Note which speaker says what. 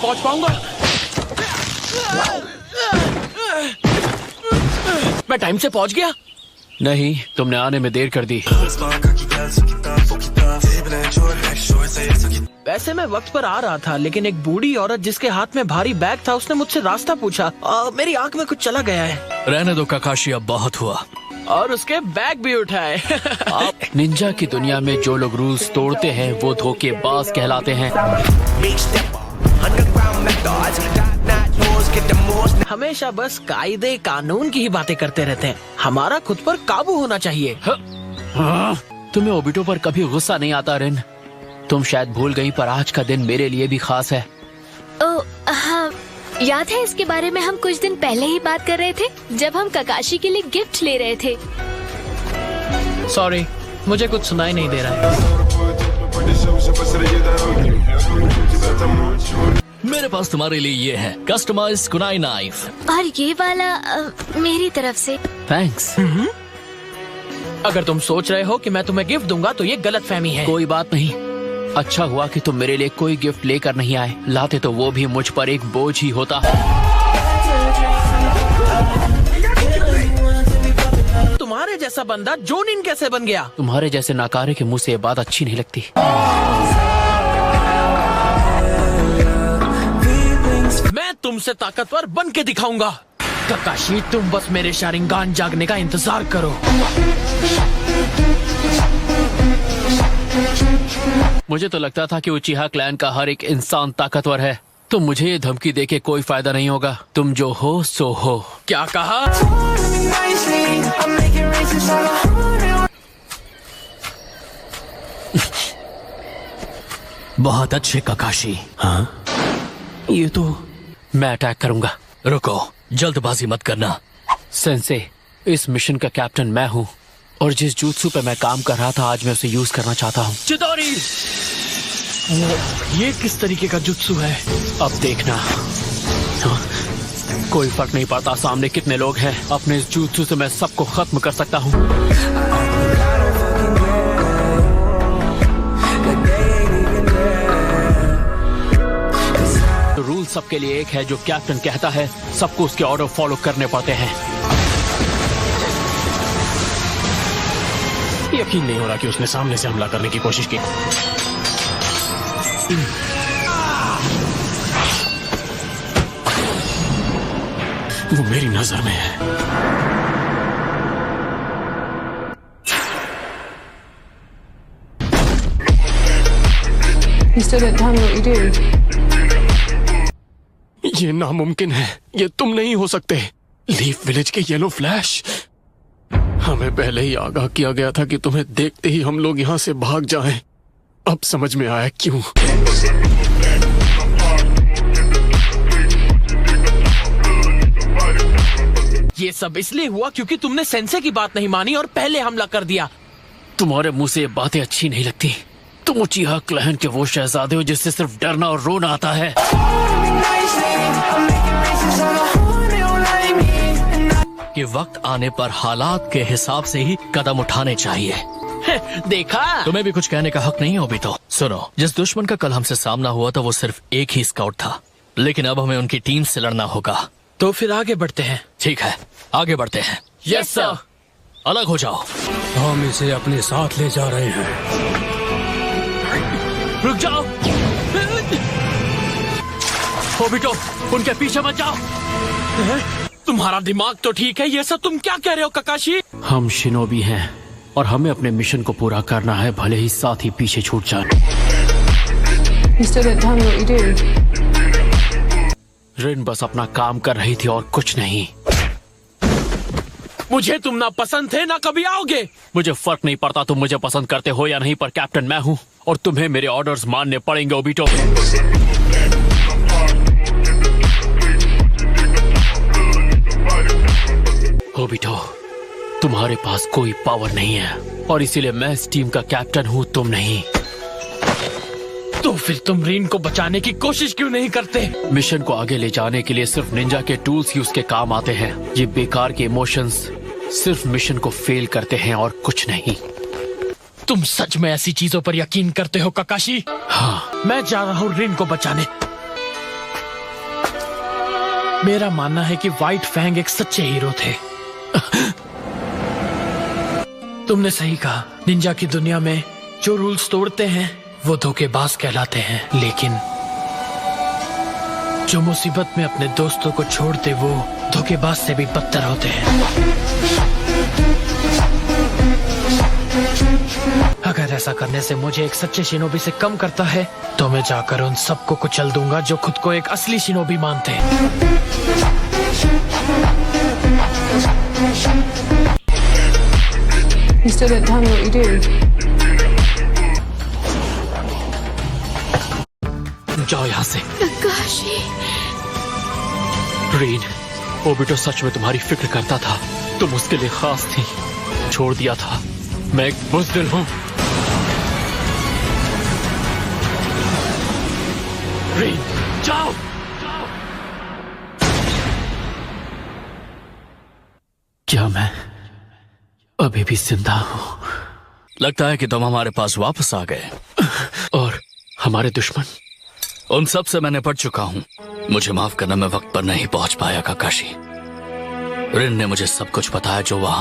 Speaker 1: पहुंच पाऊंगा? मैं टाइम से पहुंच गया?
Speaker 2: नहीं, तुमने आने में देर कर दी।
Speaker 1: वैसे मैं वक्त पर आ रहा था, लेकिन एक बूढ़ी औरत जिसके हाथ में भारी बैग था उसने मुझसे रास्ता पूछा। मेरी आंख में कुछ चला गया है।
Speaker 3: रहने दो काकाशी, अब बहुत हुआ।
Speaker 1: और उसके बैग भी उठाए।
Speaker 2: निंजा की दुनिया में जो लोग रूल्स तोड़ते हैं वो धोखेबाज कहलाते हैं।
Speaker 1: हमेशा बस कायदे कानून की ही बातें करते रहते हैं। हमारा खुद पर काबू होना चाहिए।
Speaker 2: तुम्हें ओबिटो पर कभी गुस्सा नहीं आता रिन? तुम शायद भूल गई, पर आज का दिन मेरे लिए भी खास है।
Speaker 4: हाँ, याद है इसके बारे में हम कुछ दिन पहले ही बात कर रहे थे जब हम काकाशी के लिए गिफ्ट ले रहे थे।
Speaker 1: सॉरी, मुझे कुछ सुनाई नहीं दे रहा है।
Speaker 3: मेरे पास तुम्हारे लिए ये है कस्टमाइज्ड कुनाई नाइफ।
Speaker 4: और ये वाला मेरी तरफ से।
Speaker 2: थैंक्स।
Speaker 1: अगर तुम सोच रहे हो कि मैं तुम्हें गिफ्ट दूंगा तो ये गलतफहमी है।
Speaker 2: कोई बात नहीं। अच्छा हुआ कि तुम मेरे लिए कोई गिफ्ट लेकर नहीं आए। लाते तो वो भी मुझ पर एक बोझ ही होता।
Speaker 1: तुम्हारे जैसा बंदा जोनिन कैसे बन गया?
Speaker 2: तुम्हारे जैसे नाकारे के मुंह से ये बात अच्छी नहीं लगती।
Speaker 1: मैं तुमसे ताकतवर बन के दिखाऊंगा। काकाशी, तुम बस मेरे शारिंगान जागने का इंतजार करो।
Speaker 2: मुझे तो लगता था कि उचिहा क्लैन का हर एक इंसान ताकतवर है। तो मुझे ये धमकी देके कोई फायदा नहीं होगा। तुम जो हो सो हो।
Speaker 1: क्या कहा?
Speaker 3: बहुत अच्छे काकाशी। हाँ,
Speaker 2: ये तो मैं अटैक करूंगा।
Speaker 3: रुको, जल्दबाजी मत करना।
Speaker 2: सेंसे, इस मिशन का कैप्टन मैं हूँ और जिस जूत्सु पे मैं काम कर रहा था आज मैं उसे यूज करना चाहता हूँ।
Speaker 1: चिदोरी! ये किस तरीके का जुत्सु है?
Speaker 2: अब देखना। कोई फर्क नहीं पड़ता सामने कितने लोग हैं। अपने इस जूत्सु से मैं सबको खत्म कर सकता हूँ। रूल सबके लिए एक है। जो कैप्टन कहता है सबको उसके ऑर्डर फॉलो करने पड़ते हैं।
Speaker 5: यकीन नहीं हो रहा कि उसने सामने से हमला करने की कोशिश की। वो मेरी नजर में है।
Speaker 6: You still don't tell me what you do.
Speaker 5: ये नामुमकिन है। ये तुम नहीं हो सकते। लीफ विलेज के येलो फ्लैश। हमें पहले ही आगाह किया गया था कि तुम्हें देखते ही हम लोग यहाँ से भाग जाएं। अब समझ में आया क्यों।
Speaker 1: ये सब इसलिए हुआ क्योंकि तुमने सेंसे की बात नहीं मानी और पहले हमला कर दिया।
Speaker 2: तुम्हारे मुंह से ये बातें अच्छी नहीं लगती। तुम उचिहा क्लैन के वो शहजादे हो जिससे सिर्फ डरना और रोना आता है।
Speaker 3: कि वक्त आने पर हालात के हिसाब से ही कदम उठाने चाहिए।
Speaker 1: देखा?
Speaker 3: तुम्हें भी कुछ कहने का हक नहीं है ओबिटो। सुनो, जिस दुश्मन का कल हमसे सामना हुआ था वो सिर्फ एक ही स्काउट था, लेकिन अब हमें उनकी टीम से लड़ना होगा।
Speaker 1: तो फिर आगे बढ़ते हैं।
Speaker 3: ठीक है, आगे बढ़ते हैं।
Speaker 1: Yes sir.
Speaker 3: अलग हो जाओ।
Speaker 5: हम इसे अपने साथ ले जा रहे हैं।
Speaker 1: रुक जाओ।
Speaker 2: ओबिटो, उनके पीछे मत जाओ।
Speaker 1: तुम्हारा दिमाग तो ठीक है। ये सब तुम क्या कह रहे हो काकाशी?
Speaker 2: हम शिनोबी हैं और हमें अपने मिशन को पूरा करना है, भले ही साथ ही पीछे छूट जाए।
Speaker 6: You still don't tell me what you do.
Speaker 2: रिन बस अपना काम कर रही थी और कुछ नहीं।
Speaker 1: मुझे तुम ना पसंद थे ना कभी आओगे।
Speaker 2: मुझे फर्क नहीं पड़ता तुम मुझे पसंद करते हो या नहीं, पर कैप्टन मैं हूँ और तुम्हें मेरे ऑर्डर्स मानने पड़ेंगे ओबिटो। ओबिटो, तुम्हारे पास कोई पावर नहीं है और इसीलिए मैं इस टीम का कैप्टन हूँ, तुम नहीं।
Speaker 1: तो फिर तुम रिन को बचाने की कोशिश क्यों नहीं करते?
Speaker 2: मिशन को आगे ले जाने के लिए सिर्फ निंजा के टूल्स ही उसके काम आते हैं। ये बेकार के इमोशंस सिर्फ मिशन को फेल करते हैं और कुछ नहीं।
Speaker 1: तुम सच में ऐसी चीजों पर यकीन करते हो काकाशी?
Speaker 2: हाँ।
Speaker 1: मैं जा रहा हूँ रिन को बचाने। मेरा मानना है कि व्हाइट फैंग एक सच्चे हीरो थे। तुमने सही कहा, निंजा की दुनिया में जो रूल्स तोड़ते हैं वो धोखेबाज कहलाते हैं, लेकिन जो मुसीबत में अपने दोस्तों को छोड़ते वो धोखेबाज से भी बदतर होते हैं। अगर ऐसा करने से मुझे एक सच्चे शिनोबी से कम करता है तो मैं जाकर उन सबको कुचल दूंगा जो खुद को एक असली शिनोबी मानते हैं।
Speaker 6: You still don't tell me what you do.
Speaker 2: जाओ यहाँ से।
Speaker 4: ककाशी,
Speaker 2: रेन, ओबिटो सच में तुम्हारी फिक्र करता था। तुम उसके लिए खास थी। छोड़ दिया था। मैं एक बुज़दिल हूँ। रेन, जाओ। क्या मैं अभी भी जिंदा हूँ?
Speaker 3: लगता है कि तुम हमारे पास वापस आ गए।
Speaker 2: और हमारे दुश्मन?
Speaker 3: उन सब से मैं निपट चुका हूँ। मुझे माफ करना, मैं वक्त पर नहीं पहुंच पाया ककाशी। रिन ने मुझे सब कुछ बताया जो वहां